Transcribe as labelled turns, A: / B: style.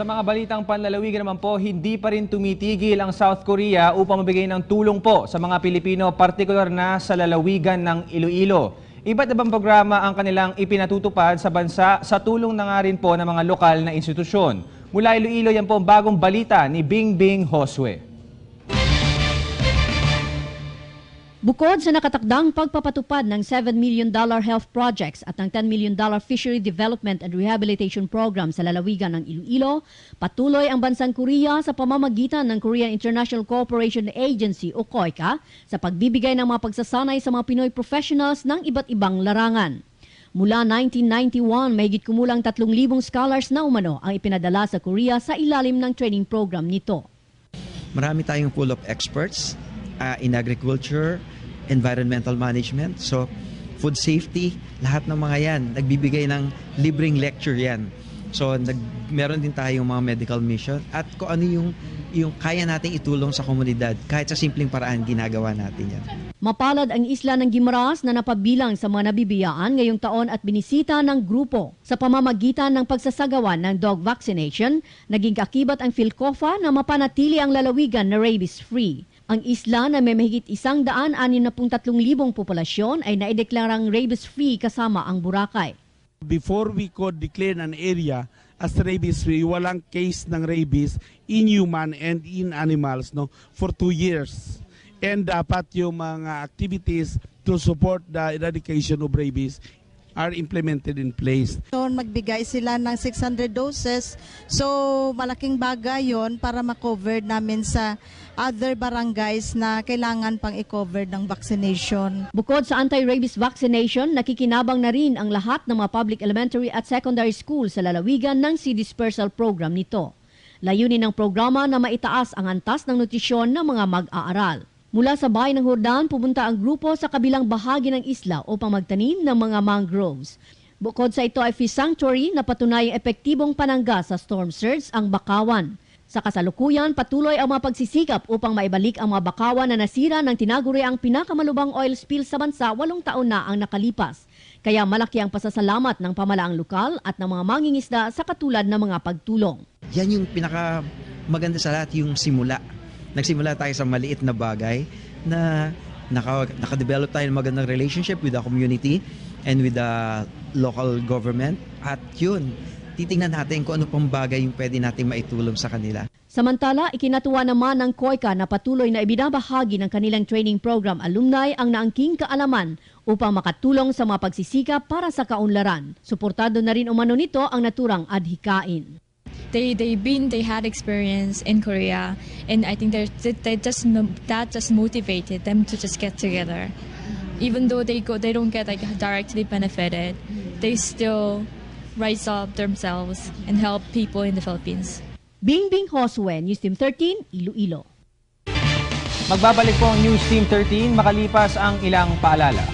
A: Sa mga balitang panlalawigan naman po, hindi pa rin tumitigil ang South Korea upang mabigay ng tulong po sa mga Pilipino, partikular na sa lalawigan ng Iloilo. Iba't ibang programa ang kanilang ipinatutupad sa bansa sa tulong na nga rin po ng mga lokal na institusyon. Mula Iloilo, yan po ang bagong balita ni Bingbing Josue.
B: Bukod sa nakatakdang pagpapatupad ng $7 million health projects at ng $10 million fishery development and rehabilitation program sa lalawigan ng Iloilo, patuloy ang bansang Korea sa pamamagitan ng Korean International Cooperation Agency o KOICA sa pagbibigay ng mga pagsasanay sa mga Pinoy professionals ng iba't ibang larangan. Mula 1991, mahigit kumulang 3,000 scholars na umano ang ipinadala sa Korea sa ilalim ng training program nito.
C: Marami tayong pool of experts in agriculture, environmental management, so food safety, lahat ng mga yan, nagbibigay ng libreng lecture yan. So meron din tayong mga medical mission at kung ano yung kaya nating itulong sa komunidad, kahit sa simpleng paraan ginagawa natin yan.
B: Mapalad ang isla ng Guimaras na napabilang sa mga nabibiyaan ngayong taon at binisita ng grupo. Sa pamamagitan ng pagsasagawa ng dog vaccination, naging kakibat ang Philcofa na mapanatili ang lalawigan na rabies-free. Ang isla na may mahigit 163,000 populasyon ay naideklarang rabies-free kasama ang Boracay.
D: Before we could declare an area as rabies-free, walang case ng rabies in human and in animals for 2 years. And dapat yung mga activities to support the eradication of rabies are implemented in place.
E: So, magbigay sila ng 600 doses. So, malaking bagay yon para makover namin sa other barangays na kailangan pang i-cover ng vaccination.
B: Bukod sa anti-rabies vaccination, nakikinabang na rin ang lahat ng mga public elementary at secondary school sa lalawigan ng C-Dispersal program nito. Layunin ng programa na maitaas ang antas ng nutrisyon ng mga mag-aaral. Mula sa bayan ng Hordan, pupunta ang grupo sa kabilang bahagi ng isla upang magtanim ng mga mangroves. Bukod sa ito ay fish sanctuary na patunayang epektibong panangga sa storm surge ang Bakawan. Sa kasalukuyan, patuloy ang mga pagsisikap upang maibalik ang mga bakawan na nasira ng tinaguriang pinakamalubhang oil spill sa bansa 8 taon na ang nakalipas. Kaya malaki ang pasasalamat ng pamalaang lokal at ng mga mangingisda sa katulad ng mga pagtulong.
C: Yan yung pinaka maganda sa lahat, yung simula. Nagsimula tayo sa maliit na bagay na nakadevelop tayo ng magandang relationship with the community and with the local government. At yun, titingnan natin kung ano pang bagay yung pwede natin maitulong sa kanila.
B: Samantala, ikinatuwa naman ng KOICA na patuloy na ibinabahagi ng kanilang training program alumni ang naangking kaalaman upang makatulong sa mga pagsisikap para sa kaunlaran. Suportado na rin umano nito ang naturang adhikain.
F: They had experience in Korea, and I think that just motivated them to just get together. Even though they don't get directly benefited, they still rise up themselves and help people in the Philippines.
B: Bingbing Josue, News Team 13, Iloilo.
A: Magbabalik po ang News Team 13 makalipas ang ilang paalala.